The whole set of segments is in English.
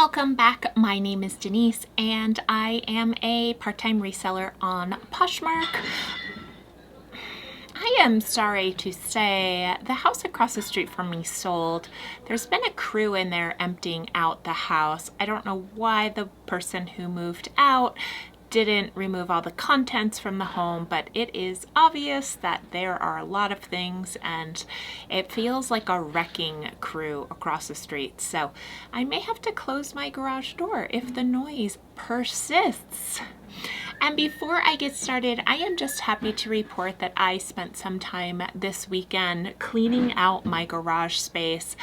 Welcome back. My name is Denise and I am a part-time reseller on Poshmark. I am sorry to say the house across the street from me sold. There's been a crew in there emptying out the house. I don't know why the person who moved out didn't remove all the contents from the home, but it is obvious that there are a lot of things and it feels like a wrecking crew across the street. So I may have to close my garage door if the noise persists. And before I get started, I am just happy to report that I spent some time this weekend cleaning out my garage space.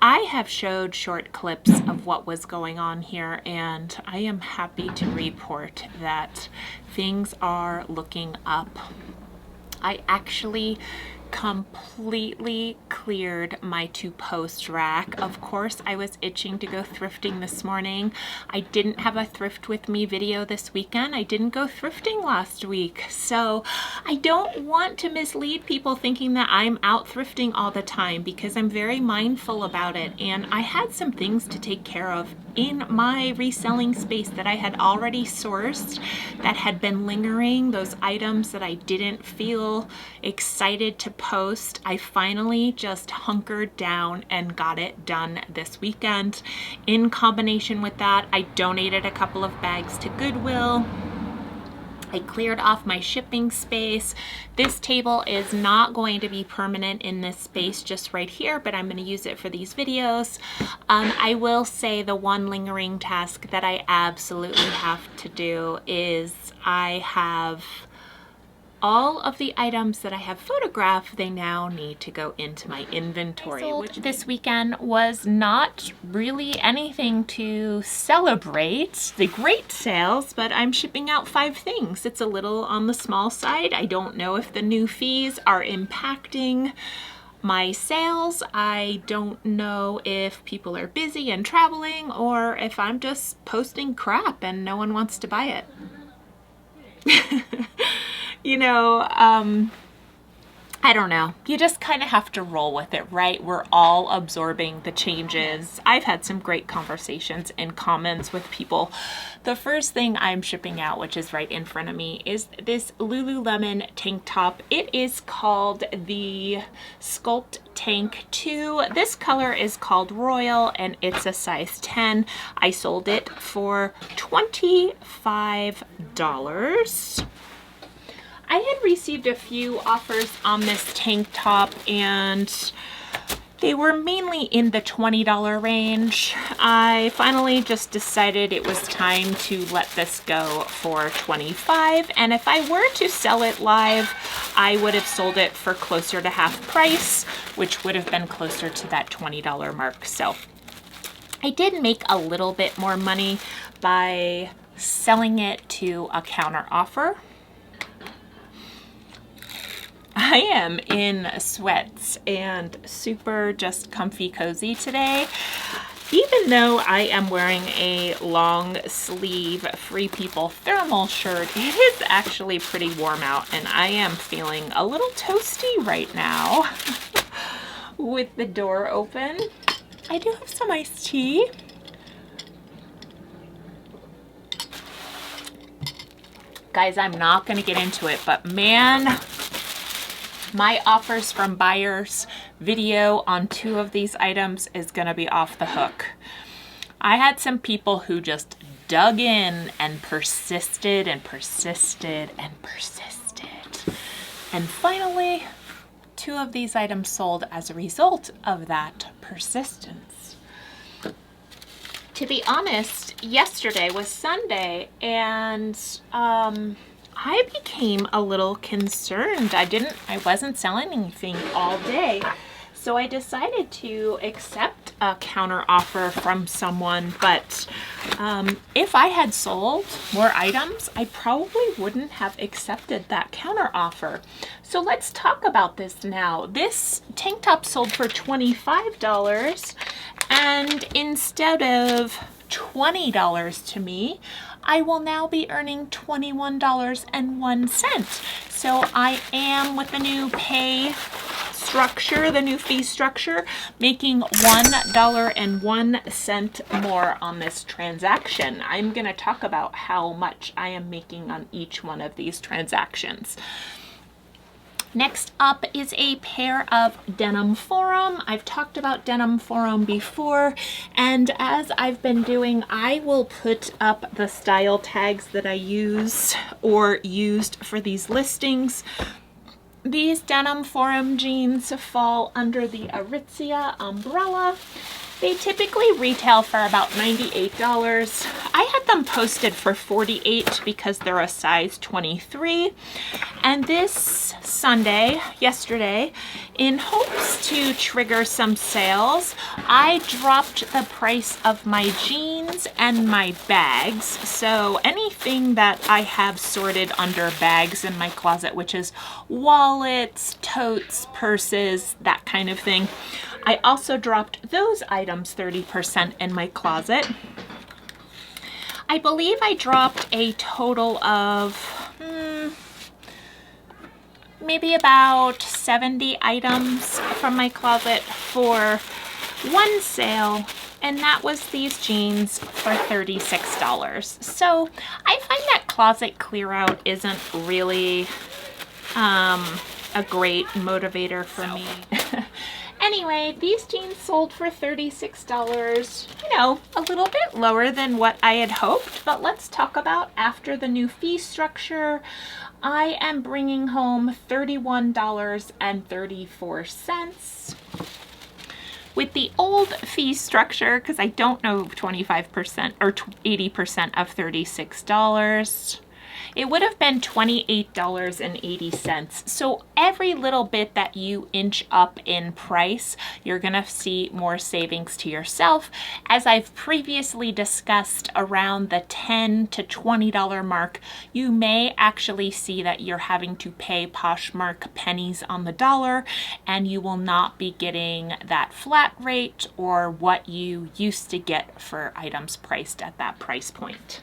I have showed short clips of what was going on here, and I am happy to report that things are looking up. I actually completely cleared my two-post rack. Of course, I was itching to go thrifting this morning. I didn't have a thrift with me video this weekend. I didn't go thrifting last week. So I don't want to mislead people thinking that I'm out thrifting all the time, because I'm very mindful about it. And I had some things to take care of in my reselling space that I had already sourced that had been lingering, those items that I didn't feel excited to post. I finally just hunkered down and got it done this weekend. In combination with that, I donated a couple of bags to Goodwill. I cleared off my shipping space. This table is not going to be permanent in this space just right here, but I'm going to use it for these videos. I will say the one lingering task that I absolutely have to do is I have all of the items that I have photographed. They now need to go into my inventory, which this weekend was not really anything to celebrate the great sales, but I'm shipping out 5 things. It's a little on the small side. I don't know if the new fees are impacting my sales. I don't know if people are busy and traveling, or if I'm just posting crap and no one wants to buy it. You know, I don't know. You just kind of have to roll with it, right? We're all absorbing the changes. I've had some great conversations and comments with people. The first thing I'm shipping out, which is right in front of me, is this Lululemon tank top. It is called the Sculpt Tank 2. This color is called Royal and it's a size 10. I sold it for $25. I had received a few offers on this tank top and they were mainly in the $20 range. I finally just decided it was time to let this go for $25, and if I were to sell it live, I would have sold it for closer to half price, which would have been closer to that $20 mark. So I did make a little bit more money by selling it to a counter offer. I am in sweats and super just comfy cozy today. Even though I am wearing a long sleeve Free People thermal shirt, it is actually pretty warm out and I am feeling a little toasty right now. With the door open, I do have some iced tea. Guys, I'm not going to get into it, but man, my offers from buyers video on 2 of these items is going to be off the hook. I had some people who just dug in and persisted and persisted and persisted. And finally, 2 of these items sold as a result of that persistence. To be honest, yesterday was Sunday and I became a little concerned. I wasn't selling anything all day. So I decided to accept a counter offer from someone, but if I had sold more items, I probably wouldn't have accepted that counter offer. So let's talk about this now. This tank top sold for $25, and instead of $20 to me, I will now be earning $21.01. So I am, with the new pay structure, the new fee structure, making $1.01 more on this transaction. I'm going to talk about how much I am making on each one of these transactions. Next up is a pair of Denim Forum. I've talked about Denim Forum before, and as I've been doing, I will put up the style tags that I use or used for these listings. These Denim Forum jeans fall under the Aritzia umbrella. They typically retail for about $98. I had them posted for $48 because they're a size 23. And this Sunday, yesterday, in hopes to trigger some sales, I dropped the price of my jeans and my bags. So anything that I have sorted under bags in my closet, which is wallets, totes, purses, that kind of thing, I also dropped those items 30% in my closet. I believe I dropped a total of maybe about 70 items from my closet for one sale, and that was these jeans for $36. So I find that closet clear out isn't really a great motivator for me. Anyway, these jeans sold for $36, you know, a little bit lower than what I had hoped, but let's talk about after the new fee structure. I am bringing home $31.34. With the old fee structure, because I don't know 25% or 80% of $36, it would have been $28.80. So every little bit that you inch up in price, you're gonna see more savings to yourself. As I've previously discussed, around the $10 to $20 mark, you may actually see that you're having to pay Poshmark pennies on the dollar, and you will not be getting that flat rate or what you used to get for items priced at that price point.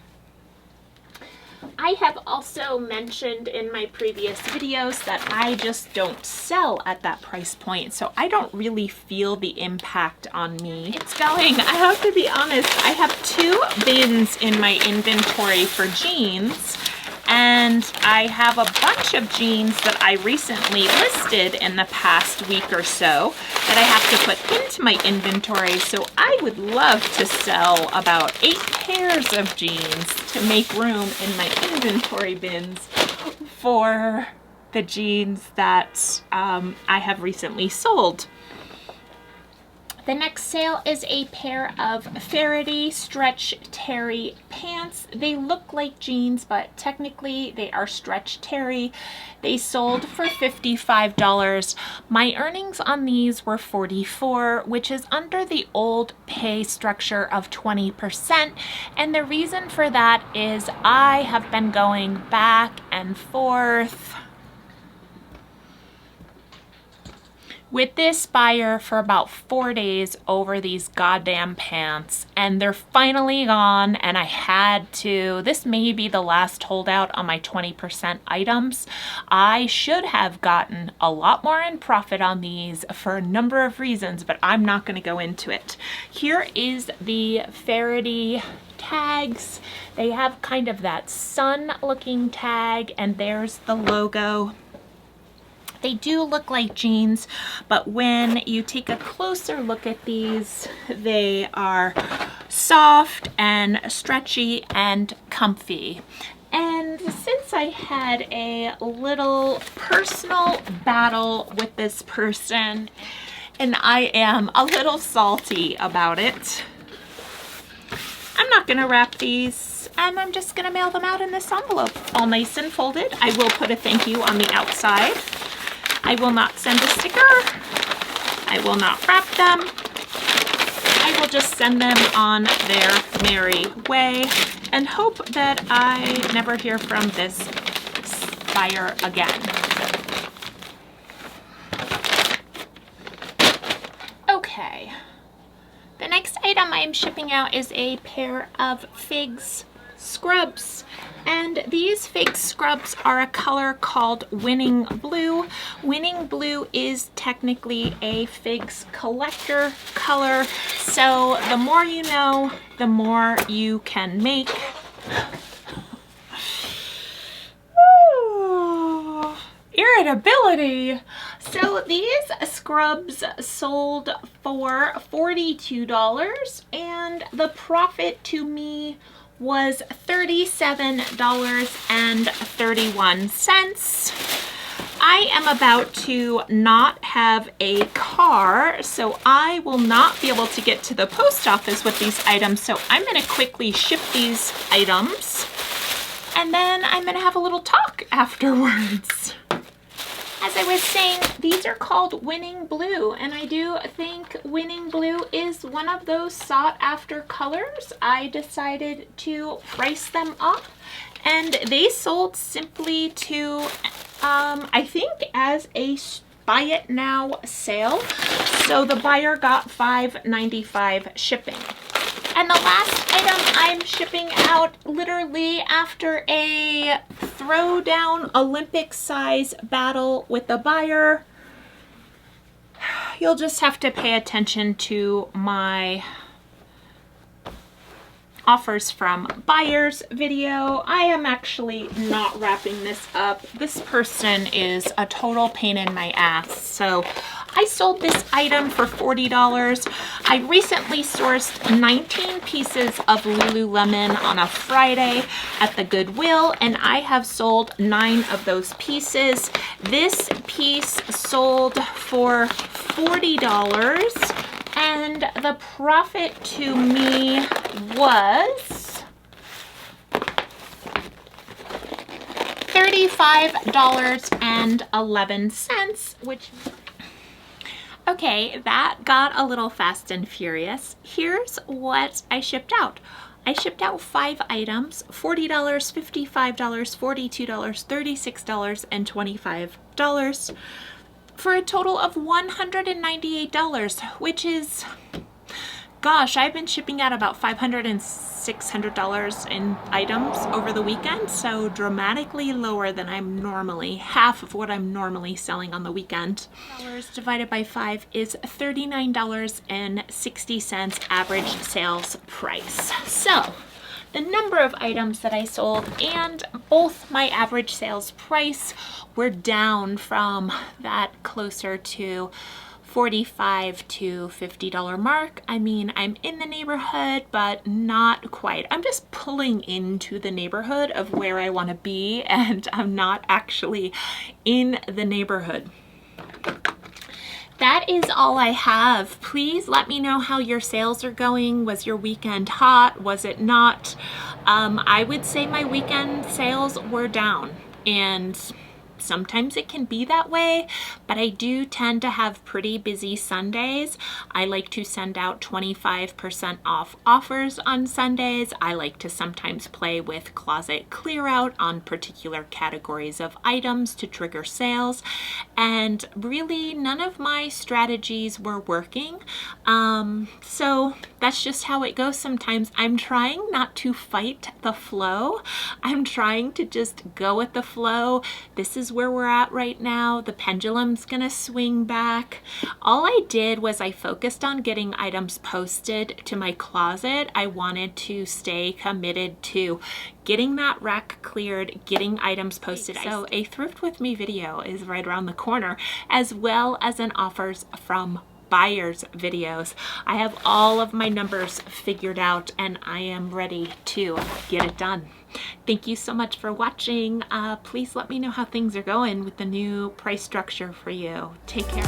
I have also mentioned in my previous videos that I just don't sell at that price point, so I don't really feel the impact on me. It's going, I have to be honest, I have 2 bins in my inventory for jeans, and I have a bunch of jeans that I recently listed in the past week or so that I have to put into my inventory. So I would love to sell about 8 pairs of jeans to make room in my inventory bins for the jeans that I have recently sold. The next sale is a pair of Faraday Stretch Terry pants. They look like jeans, but technically they are Stretch Terry. They sold for $55. My earnings on these were $44, which is under the old pay structure of 20%. And the reason for that is I have been going back and forth with this buyer for about 4 days over these goddamn pants, and they're finally gone, and I had to, this may be the last holdout on my 20% items. I should have gotten a lot more in profit on these for a number of reasons, but I'm not going to go into it. Here is the Faraday tags. They have kind of that sun looking tag, and there's the logo. They do look like jeans, but when you take a closer look at these, they are soft and stretchy and comfy. And since I had a little personal battle with this person, and I am a little salty about it, I'm not gonna wrap these, and I'm just gonna mail them out in this envelope, all nice and folded. I will put a thank you on the outside. I will not send a sticker. I will not wrap them. I will just send them on their merry way and hope that I never hear from this buyer again. Okay. The next item I am shipping out is a pair of Figs scrubs. And these fake scrubs are a color called Winning Blue. Winning Blue is technically a figs collector color, so the more you know, the more you can make. Irritability. So these scrubs sold for $42 and the profit to me was $37.31. I am about to not have a car, so I will not be able to get to the post office with these items, so I'm going to quickly ship these items and then I'm going to have a little talk afterwards. As I was saying, these are called Winning Blue, and I do think Winning Blue is one of those sought after colors. I decided to price them up, and they sold simply to, I think as a buy it now sale. So the buyer got $5.95 shipping. And the last item I'm shipping out literally after a throwdown Olympic size battle with the buyer. You'll just have to pay attention to my offers from buyers video. I am actually not wrapping this up. This person is a total pain in my ass. So I sold this item for $40. I recently sourced 19 pieces of Lululemon on a Friday at the Goodwill, and I have sold 9 of those pieces. This piece sold for $40, and the profit to me was $35.11, which... Okay, that got a little fast and furious. Here's what I shipped out. I shipped out 5 items, $40, $55, $42, $36, and $25 for a total of $198, which is, gosh, I've been shipping out about $500 and $600 in items over the weekend, so dramatically lower than I'm normally, half of what I'm normally selling on the weekend. $40 divided by 5 is $39.60 average sales price. So the number of items that I sold and both my average sales price were down from that closer to $45 to $50 mark. I mean, I'm in the neighborhood, but not quite. I'm just pulling into the neighborhood of where I want to be, and I'm not actually in the neighborhood. That is all I have. Please let me know how your sales are going. Was your weekend hot? Was it not? I would say my weekend sales were down, and sometimes it can be that way, but I do tend to have pretty busy Sundays. I like to send out 25% off offers on Sundays. I like to sometimes play with closet clear out on particular categories of items to trigger sales, and really none of my strategies were working. So that's just how it goes sometimes. I'm trying not to fight the flow. I'm trying to just go with the flow. This is where we're at right now. The pendulum's gonna swing back. All I did was I focused on getting items posted to my closet. I wanted to stay committed to getting that rack cleared, getting items posted. So a thrift with me video is right around the corner, as well as an offers from buyers videos. I have all of my numbers figured out and I am ready to get it done. Thank you so much for watching. Please let me know how things are going with the new price structure for you. Take care.